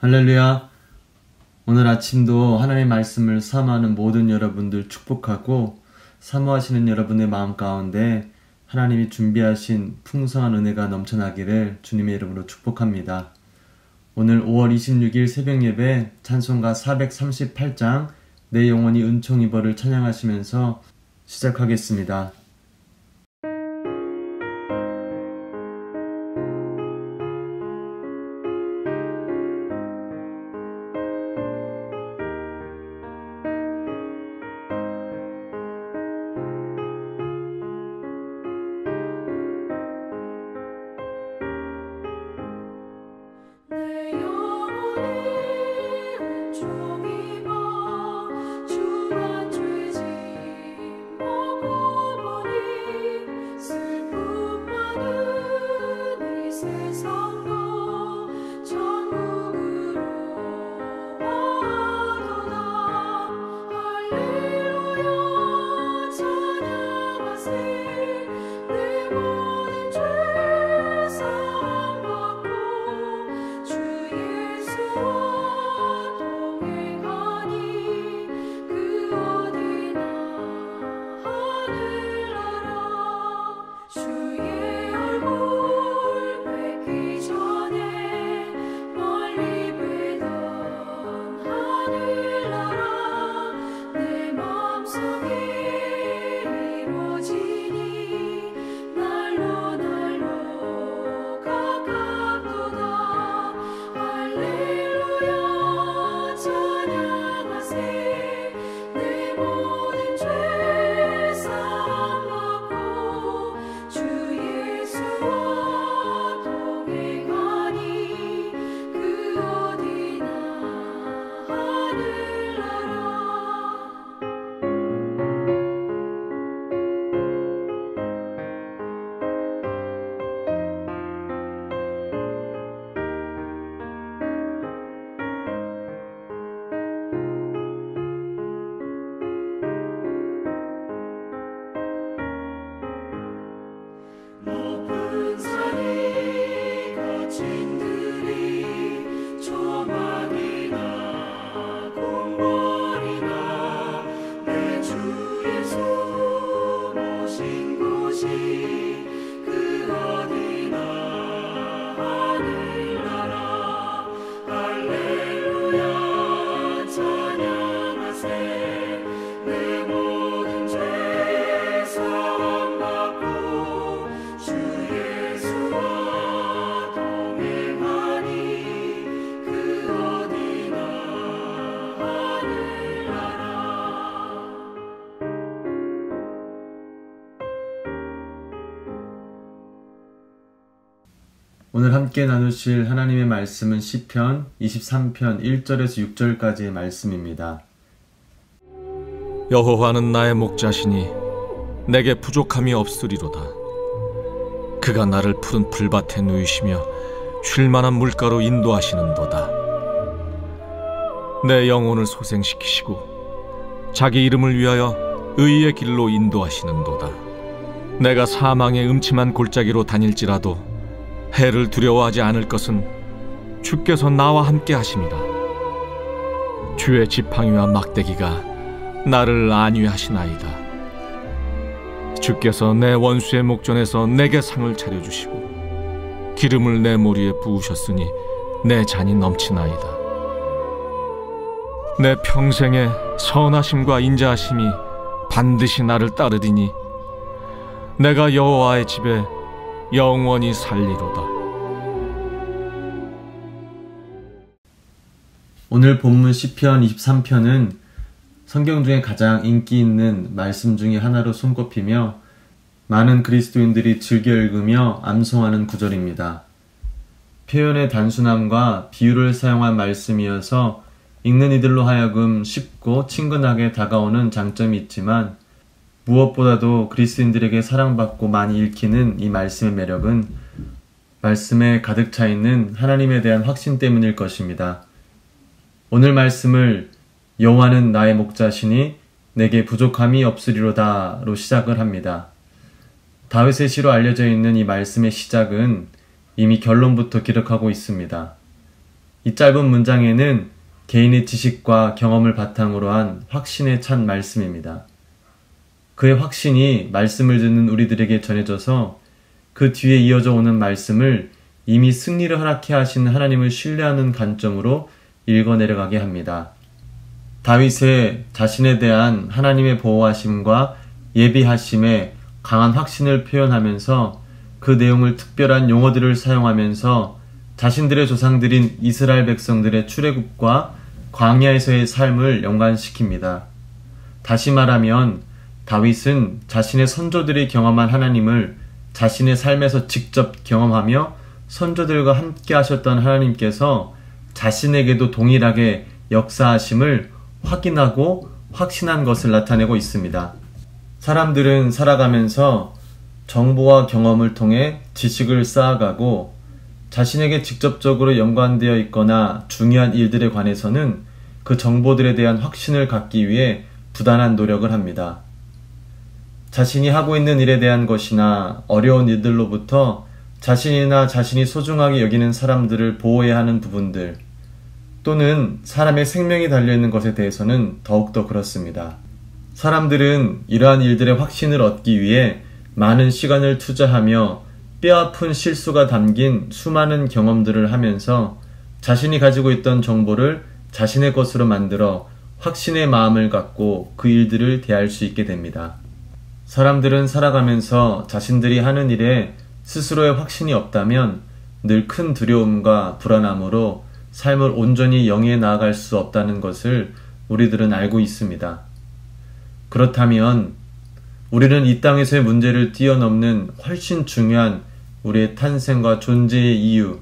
할렐루야. 오늘 아침도 하나님의 말씀을 사모하는 모든 여러분들 축복하고, 사모하시는 여러분의 마음 가운데 하나님이 준비하신 풍성한 은혜가 넘쳐나기를 주님의 이름으로 축복합니다. 오늘 5월 26일 새벽 예배 찬송가 438장 내 영혼이 은총 입어를 찬양하시면서 시작하겠습니다. 오늘 함께 나누실 하나님의 말씀은 시편 23편 1절에서 6절까지의 말씀입니다. 여호와는 나의 목자시니 내게 부족함이 없으리로다. 그가 나를 푸른 풀밭에 누이시며 쉴만한 물가로 인도하시는도다. 내 영혼을 소생시키시고 자기 이름을 위하여 의의 길로 인도하시는도다. 내가 사망의 음침한 골짜기로 다닐지라도 해를 두려워하지 않을 것은 주께서 나와 함께 하심이라. 주의 지팡이와 막대기가 나를 안위하시나이다. 주께서 내 원수의 목전에서 내게 상을 차려주시고 기름을 내 머리에 부으셨으니 내 잔이 넘치나이다. 내 평생의 선하심과 인자하심이 반드시 나를 따르리니 내가 여호와의 집에 영원히 살리로다. 오늘 본문 시편 23편은 성경 중에 가장 인기 있는 말씀 중에 하나로 손꼽히며 많은 그리스도인들이 즐겨 읽으며 암송하는 구절입니다. 표현의 단순함과 비유를 사용한 말씀이어서 읽는 이들로 하여금 쉽고 친근하게 다가오는 장점이 있지만, 무엇보다도 그리스도인들에게 사랑받고 많이 읽히는 이 말씀의 매력은 말씀에 가득 차 있는 하나님에 대한 확신 때문일 것입니다. 오늘 말씀을 여호와는 나의 목자시니 내게 부족함이 없으리로다로 시작을 합니다. 다윗의 시로 알려져 있는 이 말씀의 시작은 이미 결론부터 기록하고 있습니다. 이 짧은 문장에는 개인의 지식과 경험을 바탕으로 한 확신에 찬 말씀입니다. 그의 확신이 말씀을 듣는 우리들에게 전해져서 그 뒤에 이어져 오는 말씀을 이미 승리를 허락해 하신 하나님을 신뢰하는 관점으로 읽어 내려가게 합니다. 다윗의 자신에 대한 하나님의 보호하심과 예비하심에 강한 확신을 표현하면서 그 내용을 특별한 용어들을 사용하면서 자신들의 조상들인 이스라엘 백성들의 출애굽과 광야에서의 삶을 연관시킵니다. 다시 말하면 다윗은 자신의 선조들이 경험한 하나님을 자신의 삶에서 직접 경험하며 선조들과 함께 하셨던 하나님께서 자신에게도 동일하게 역사하심을 확인하고 확신한 것을 나타내고 있습니다. 사람들은 살아가면서 정보와 경험을 통해 지식을 쌓아가고 자신에게 직접적으로 연관되어 있거나 중요한 일들에 관해서는 그 정보들에 대한 확신을 갖기 위해 부단한 노력을 합니다. 자신이 하고 있는 일에 대한 것이나 어려운 일들로부터 자신이나 자신이 소중하게 여기는 사람들을 보호해야 하는 부분들, 또는 사람의 생명이 달려있는 것에 대해서는 더욱더 그렇습니다. 사람들은 이러한 일들의 확신을 얻기 위해 많은 시간을 투자하며 뼈아픈 실수가 담긴 수많은 경험들을 하면서 자신이 가지고 있던 정보를 자신의 것으로 만들어 확신의 마음을 갖고 그 일들을 대할 수 있게 됩니다. 사람들은 살아가면서 자신들이 하는 일에 스스로의 확신이 없다면 늘 큰 두려움과 불안함으로 삶을 온전히 영위해 나아갈 수 없다는 것을 우리들은 알고 있습니다. 그렇다면 우리는 이 땅에서의 문제를 뛰어넘는 훨씬 중요한 우리의 탄생과 존재의 이유,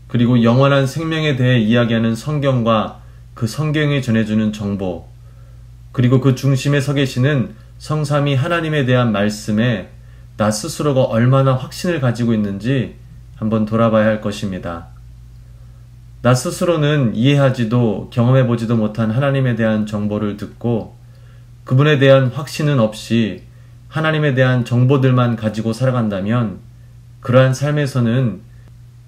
그리고 영원한 생명에 대해 이야기하는 성경과 그 성경이 전해주는 정보, 그리고 그 중심에 서 계시는 성삼위 하나님에 대한 말씀에 나 스스로가 얼마나 확신을 가지고 있는지 한번 돌아봐야 할 것입니다. 나 스스로는 이해하지도 경험해보지도 못한 하나님에 대한 정보를 듣고 그분에 대한 확신은 없이 하나님에 대한 정보들만 가지고 살아간다면 그러한 삶에서는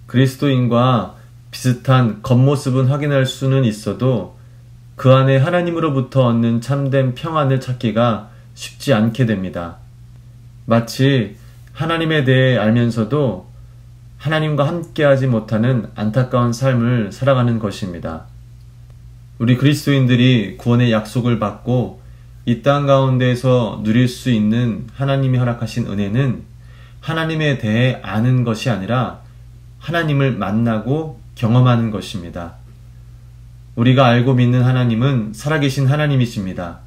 그리스도인과 비슷한 겉모습은 확인할 수는 있어도 그 안에 하나님으로부터 얻는 참된 평안을 찾기가 쉽지 않게 됩니다. 마치 하나님에 대해 알면서도 하나님과 함께하지 못하는 안타까운 삶을 살아가는 것입니다. 우리 그리스도인들이 구원의 약속을 받고 이 땅 가운데에서 누릴 수 있는 하나님이 허락하신 은혜는 하나님에 대해 아는 것이 아니라 하나님을 만나고 경험하는 것입니다. 우리가 알고 믿는 하나님은 살아계신 하나님이십니다.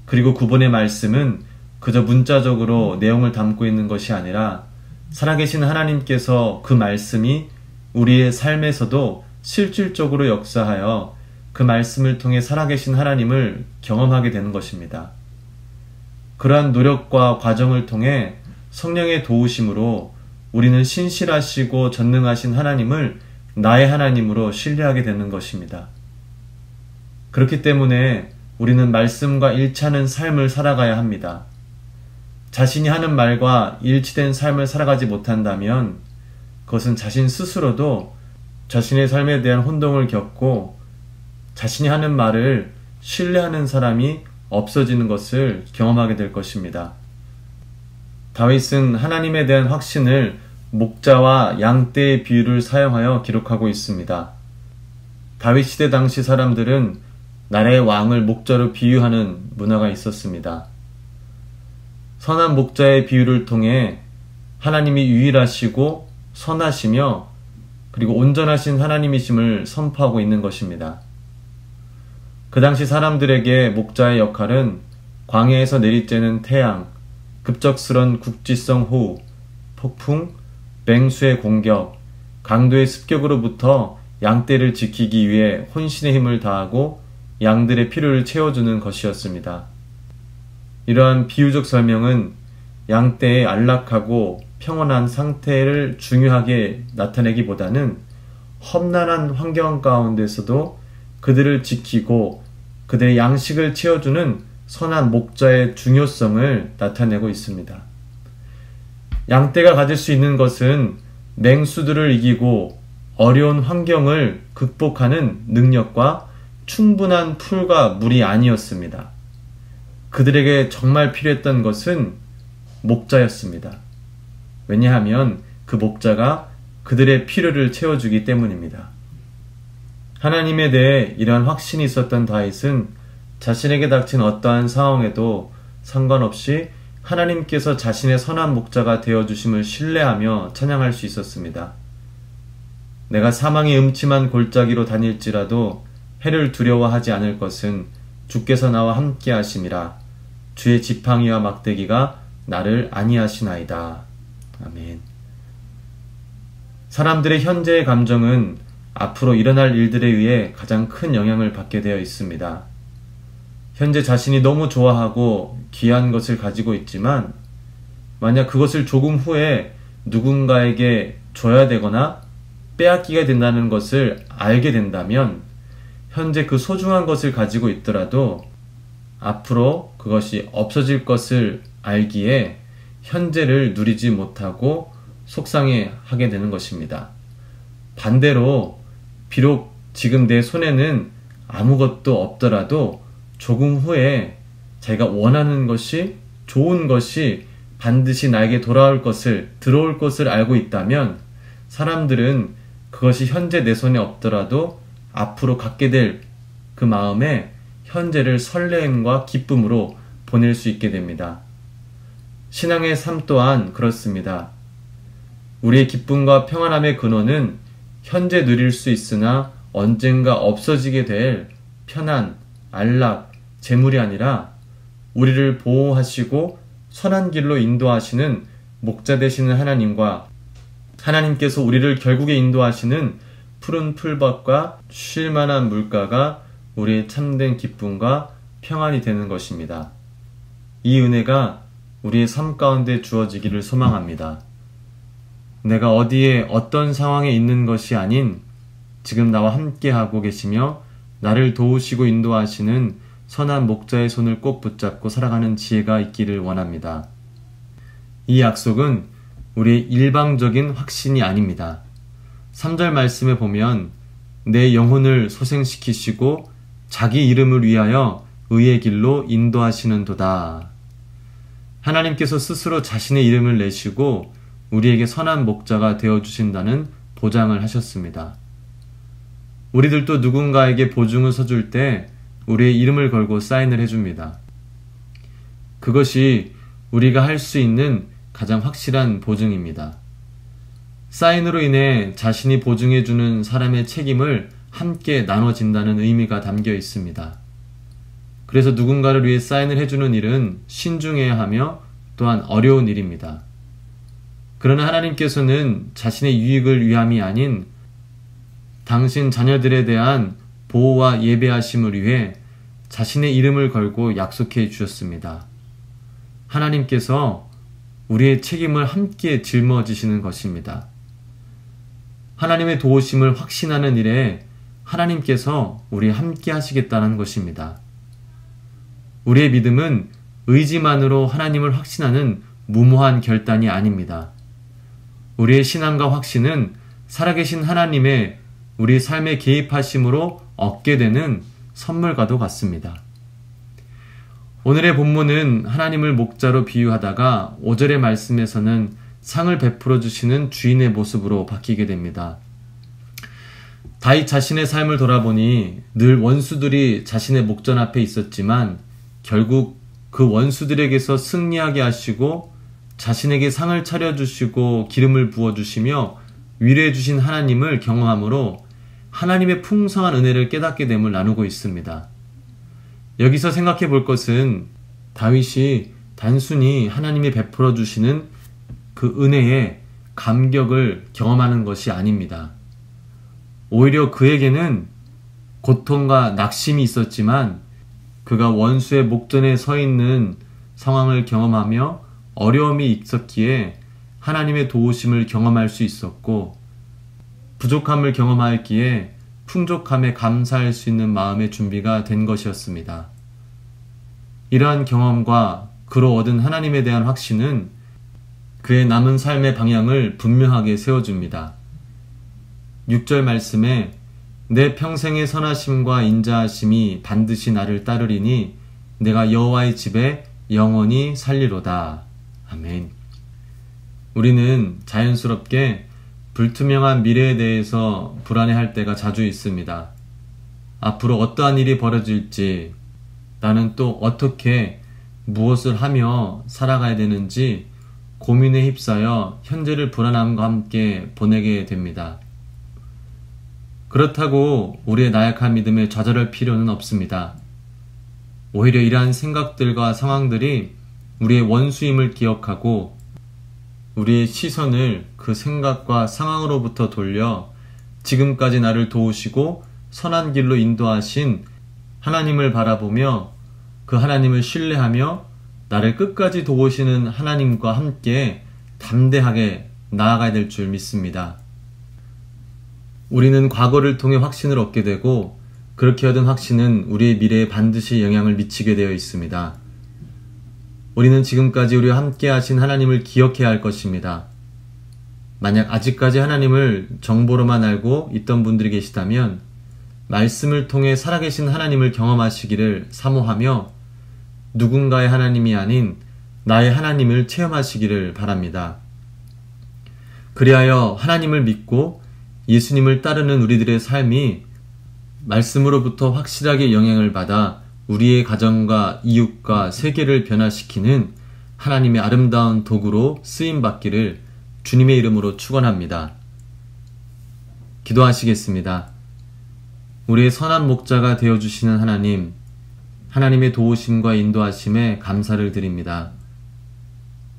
그리고 구본의 말씀은 그저 문자적으로 내용을 담고 있는 것이 아니라 살아계신 하나님께서 그 말씀이 우리의 삶에서도 실질적으로 역사하여 그 말씀을 통해 살아계신 하나님을 경험하게 되는 것입니다. 그러한 노력과 과정을 통해 성령의 도우심으로 우리는 신실하시고 전능하신 하나님을 나의 하나님으로 신뢰하게 되는 것입니다. 그렇기 때문에 우리는 말씀과 일치하는 삶을 살아가야 합니다. 자신이 하는 말과 일치된 삶을 살아가지 못한다면 그것은 자신 스스로도 자신의 삶에 대한 혼동을 겪고 자신이 하는 말을 신뢰하는 사람이 없어지는 것을 경험하게 될 것입니다. 다윗은 하나님에 대한 확신을 목자와 양떼의 비유를 사용하여 기록하고 있습니다. 다윗 시대 당시 사람들은 나라의 왕을 목자로 비유하는 문화가 있었습니다. 선한 목자의 비유를 통해 하나님이 유일하시고 선하시며 그리고 온전하신 하나님이심을 선포하고 있는 것입니다. 그 당시 사람들에게 목자의 역할은 광야에서 내리쬐는 태양, 급작스런 국지성 호우, 폭풍, 맹수의 공격, 강도의 습격으로부터 양떼를 지키기 위해 혼신의 힘을 다하고 양들의 필요를 채워주는 것이었습니다. 이러한 비유적 설명은 양떼의 안락하고 평온한 상태를 중요하게 나타내기보다는 험난한 환경 가운데서도 그들을 지키고 그들의 양식을 채워주는 선한 목자의 중요성을 나타내고 있습니다. 양떼가 가질 수 있는 것은 맹수들을 이기고 어려운 환경을 극복하는 능력과 충분한 풀과 물이 아니었습니다. 그들에게 정말 필요했던 것은 목자였습니다. 왜냐하면 그 목자가 그들의 필요를 채워주기 때문입니다. 하나님에 대해 이러한 확신이 있었던 다윗은 자신에게 닥친 어떠한 상황에도 상관없이 하나님께서 자신의 선한 목자가 되어주심을 신뢰하며 찬양할 수 있었습니다. 내가 사망의 음침한 골짜기로 다닐지라도 해를 두려워하지 않을 것은 주께서 나와 함께 하심이라. 주의 지팡이와 막대기가 나를 안위하시나이다. 아멘. 사람들의 현재의 감정은 앞으로 일어날 일들에 의해 가장 큰 영향을 받게 되어 있습니다. 현재 자신이 너무 좋아하고 귀한 것을 가지고 있지만 만약 그것을 조금 후에 누군가에게 줘야 되거나 빼앗기게 된다는 것을 알게 된다면 현재 그 소중한 것을 가지고 있더라도 앞으로 그것이 없어질 것을 알기에 현재를 누리지 못하고 속상해하게 되는 것입니다. 반대로 비록 지금 내 손에는 아무것도 없더라도 조금 후에 자기가 원하는 것이, 좋은 것이 반드시 나에게 들어올 것을 알고 있다면 사람들은 그것이 현재 내 손에 없더라도 앞으로 갖게 될 그 마음에 현재를 설레임과 기쁨으로 보낼 수 있게 됩니다. 신앙의 삶 또한 그렇습니다. 우리의 기쁨과 평안함의 근원은 현재 누릴 수 있으나 언젠가 없어지게 될 편안, 안락, 재물이 아니라 우리를 보호하시고 선한 길로 인도하시는 목자 되시는 하나님과 하나님께서 우리를 결국에 인도하시는 푸른 풀밭과 쉴 만한 물가가 우리의 참된 기쁨과 평안이 되는 것입니다. 이 은혜가 우리의 삶 가운데 주어지기를 소망합니다. 내가 어디에 어떤 상황에 있는 것이 아닌 지금 나와 함께 하고 계시며 나를 도우시고 인도하시는 선한 목자의 손을 꼭 붙잡고 살아가는 지혜가 있기를 원합니다. 이 약속은 우리의 일방적인 확신이 아닙니다. 3절 말씀에 보면 내 영혼을 소생시키시고 자기 이름을 위하여 의의 길로 인도하시는도다. 하나님께서 스스로 자신의 이름을 내시고 우리에게 선한 목자가 되어주신다는 보장을 하셨습니다. 우리들도 누군가에게 보증을 서줄 때 우리의 이름을 걸고 사인을 해줍니다. 그것이 우리가 할 수 있는 가장 확실한 보증입니다. 사인으로 인해 자신이 보증해주는 사람의 책임을 함께 나눠진다는 의미가 담겨 있습니다. 그래서 누군가를 위해 사인을 해주는 일은 신중해야 하며 또한 어려운 일입니다. 그러나 하나님께서는 자신의 유익을 위함이 아닌 당신 자녀들에 대한 보호와 예배하심을 위해 자신의 이름을 걸고 약속해 주셨습니다. 하나님께서 우리의 책임을 함께 짊어지시는 것입니다. 하나님의 도우심을 확신하는 일에 하나님께서 우리 함께 하시겠다는 것입니다. 우리의 믿음은 의지만으로 하나님을 확신하는 무모한 결단이 아닙니다. 우리의 신앙과 확신은 살아계신 하나님의 우리 삶에 개입하심으로 얻게 되는 선물과도 같습니다. 오늘의 본문은 하나님을 목자로 비유하다가 5절의 말씀에서는 상을 베풀어 주시는 주인의 모습으로 바뀌게 됩니다. 다윗 자신의 삶을 돌아보니 늘 원수들이 자신의 목전 앞에 있었지만 결국 그 원수들에게서 승리하게 하시고 자신에게 상을 차려주시고 기름을 부어주시며 위로해 주신 하나님을 경험함으로 하나님의 풍성한 은혜를 깨닫게 됨을 나누고 있습니다. 여기서 생각해 볼 것은 다윗이 단순히 하나님이 베풀어 주시는 그 은혜에 감격을 경험하는 것이 아닙니다. 오히려 그에게는 고통과 낙심이 있었지만 그가 원수의 목전에 서 있는 상황을 경험하며 어려움이 있었기에 하나님의 도우심을 경험할 수 있었고 부족함을 경험하였기에 풍족함에 감사할 수 있는 마음의 준비가 된 것이었습니다. 이러한 경험과 그로 얻은 하나님에 대한 확신은 그의 남은 삶의 방향을 분명하게 세워줍니다. 6절 말씀에 내 평생의 선하심과 인자하심이 반드시 나를 따르리니 내가 여호와의 집에 영원히 살리로다. 아멘. 우리는 자연스럽게 불투명한 미래에 대해서 불안해할 때가 자주 있습니다. 앞으로 어떠한 일이 벌어질지, 나는 또 어떻게 무엇을 하며 살아가야 되는지 고민에 휩싸여 현재를 불안함과 함께 보내게 됩니다. 그렇다고 우리의 나약한 믿음에 좌절할 필요는 없습니다. 오히려 이러한 생각들과 상황들이 우리의 원수임을 기억하고 우리의 시선을 그 생각과 상황으로부터 돌려 지금까지 나를 도우시고 선한 길로 인도하신 하나님을 바라보며 그 하나님을 신뢰하며 나를 끝까지 도우시는 하나님과 함께 담대하게 나아가야 될 줄 믿습니다. 우리는 과거를 통해 확신을 얻게 되고 그렇게 얻은 확신은 우리의 미래에 반드시 영향을 미치게 되어 있습니다. 우리는 지금까지 우리와 함께 하신 하나님을 기억해야 할 것입니다. 만약 아직까지 하나님을 정보로만 알고 있던 분들이 계시다면 말씀을 통해 살아계신 하나님을 경험하시기를 사모하며 누군가의 하나님이 아닌 나의 하나님을 체험하시기를 바랍니다. 그리하여 하나님을 믿고 예수님을 따르는 우리들의 삶이 말씀으로부터 확실하게 영향을 받아 우리의 가정과 이웃과 세계를 변화시키는 하나님의 아름다운 도구로 쓰임받기를 주님의 이름으로 축원합니다. 기도하시겠습니다. 우리의 선한 목자가 되어주시는 하나님, 하나님의 도우심과 인도하심에 감사를 드립니다.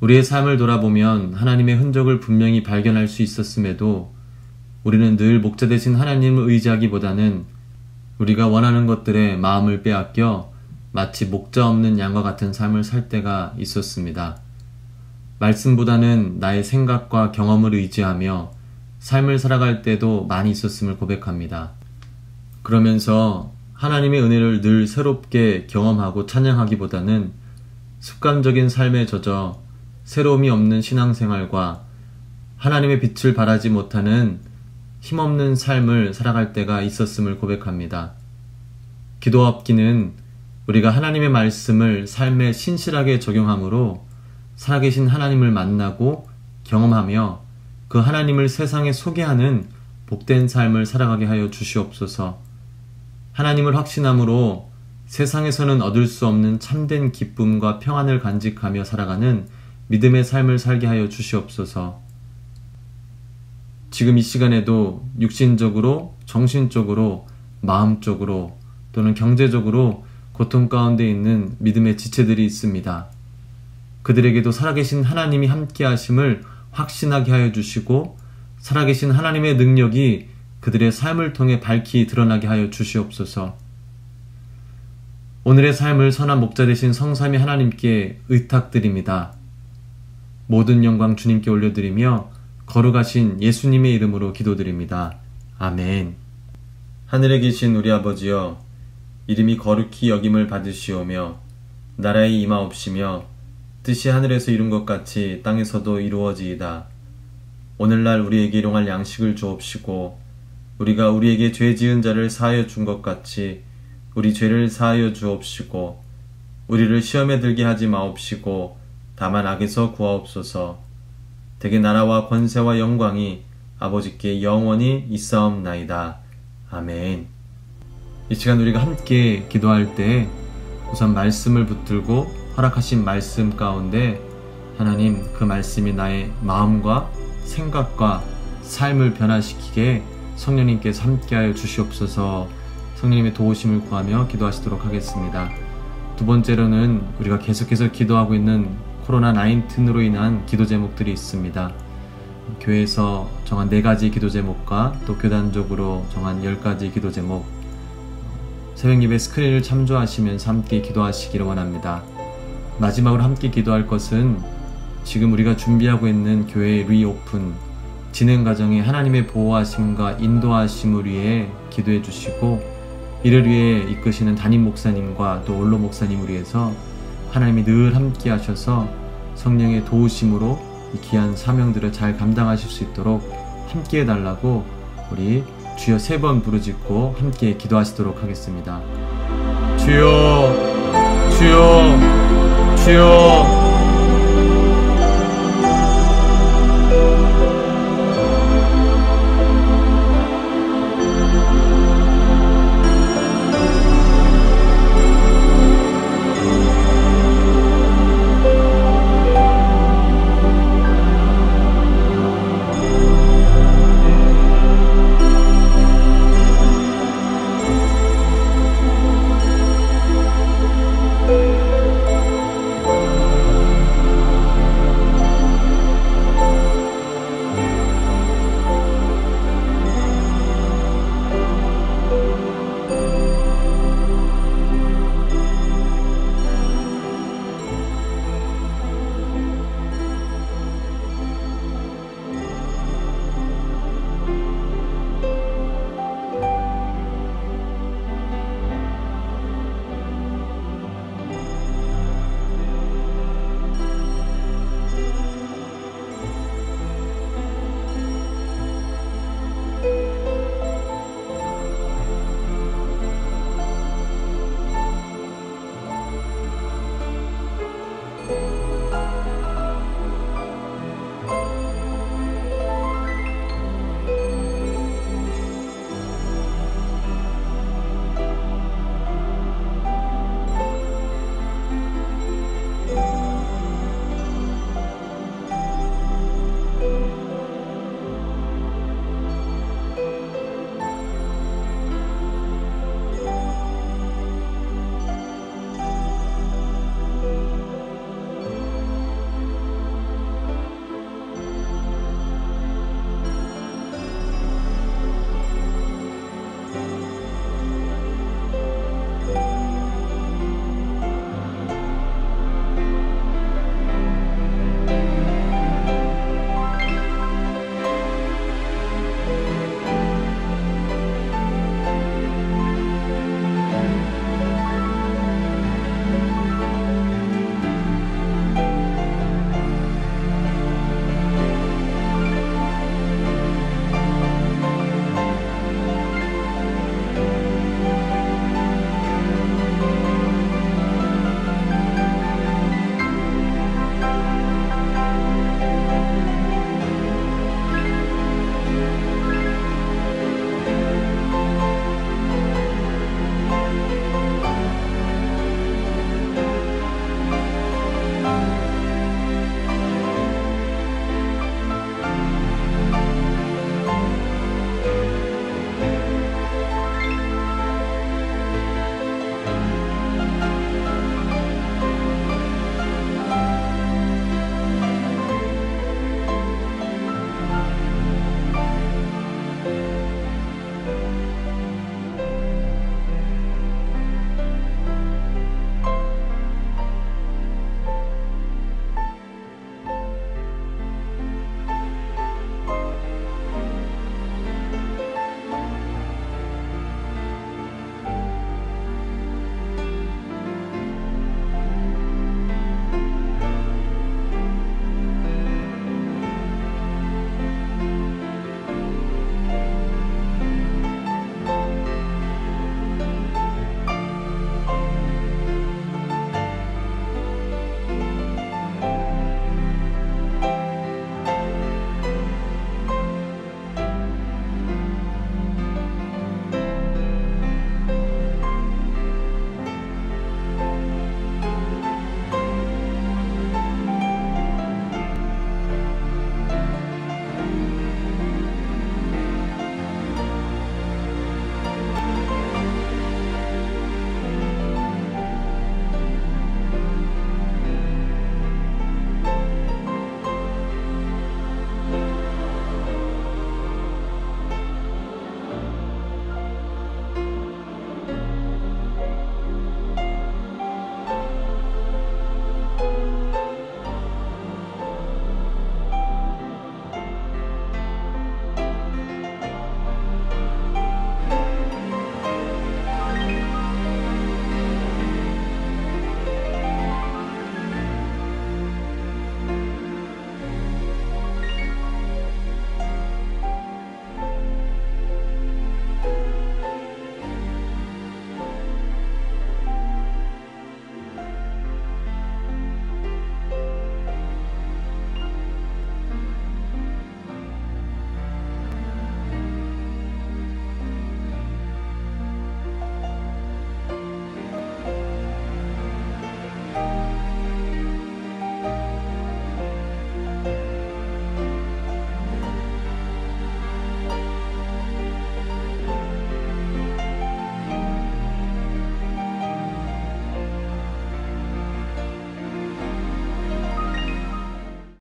우리의 삶을 돌아보면 하나님의 흔적을 분명히 발견할 수 있었음에도 우리는 늘 목자 되신 하나님을 의지하기보다는 우리가 원하는 것들에 마음을 빼앗겨 마치 목자 없는 양과 같은 삶을 살 때가 있었습니다. 말씀보다는 나의 생각과 경험을 의지하며 삶을 살아갈 때도 많이 있었음을 고백합니다. 그러면서 하나님의 은혜를 늘 새롭게 경험하고 찬양하기보다는 습관적인 삶에 젖어 새로움이 없는 신앙생활과 하나님의 빛을 발하지 못하는 힘없는 삶을 살아갈 때가 있었음을 고백합니다. 기도 없기는 우리가 하나님의 말씀을 삶에 신실하게 적용함으로 살아계신 하나님을 만나고 경험하며 그 하나님을 세상에 소개하는 복된 삶을 살아가게 하여 주시옵소서. 하나님을 확신함으로 세상에서는 얻을 수 없는 참된 기쁨과 평안을 간직하며 살아가는 믿음의 삶을 살게 하여 주시옵소서. 지금 이 시간에도 육신적으로, 정신적으로, 마음적으로 또는 경제적으로 고통 가운데 있는 믿음의 지체들이 있습니다. 그들에게도 살아계신 하나님이 함께 하심을 확신하게 하여 주시고 살아계신 하나님의 능력이 그들의 삶을 통해 밝히 드러나게 하여 주시옵소서. 오늘의 삶을 선한 목자 되신 성삼위 하나님께 의탁드립니다. 모든 영광 주님께 올려드리며 거룩하신 예수님의 이름으로 기도드립니다. 아멘. 하늘에 계신 우리 아버지여, 이름이 거룩히 여김을 받으시오며 나라의 임하옵시며 뜻이 하늘에서 이룬 것 같이 땅에서도 이루어지이다. 오늘날 우리에게 일용할 양식을 주옵시고 우리가 우리에게 죄 지은 자를 사하여 준 것 같이 우리 죄를 사하여 주옵시고 우리를 시험에 들게 하지 마옵시고 다만 악에서 구하옵소서. 대개 나라와 권세와 영광이 아버지께 영원히 있사옵나이다. 아멘. 이 시간 우리가 함께 기도할 때 우선 말씀을 붙들고 허락하신 말씀 가운데 하나님, 그 말씀이 나의 마음과 생각과 삶을 변화시키게 성령님께서 함께하여 주시옵소서. 성령님의 도우심을 구하며 기도하시도록 하겠습니다. 두 번째로는 우리가 계속해서 기도하고 있는 코로나19로 인한 기도 제목들이 있습니다. 교회에서 정한 4가지 기도 제목과 또 교단적으로 정한 10가지 기도 제목, 새벽예배 스크린을 참조하시면서 함께 기도하시기를 원합니다. 마지막으로 함께 기도할 것은 지금 우리가 준비하고 있는 교회의 리오픈 진행 과정에 하나님의 보호하심과 인도하심을 위해 기도해 주시고 이를 위해 이끄시는 담임 목사님과 또 원로 목사님을 위해서 하나님이 늘 함께 하셔서 성령의 도우심으로 이 귀한 사명들을 잘 감당하실 수 있도록 함께 해달라고 우리 주여 3번 부르짖고 함께 기도하시도록 하겠습니다. 주여, 주여, 주여.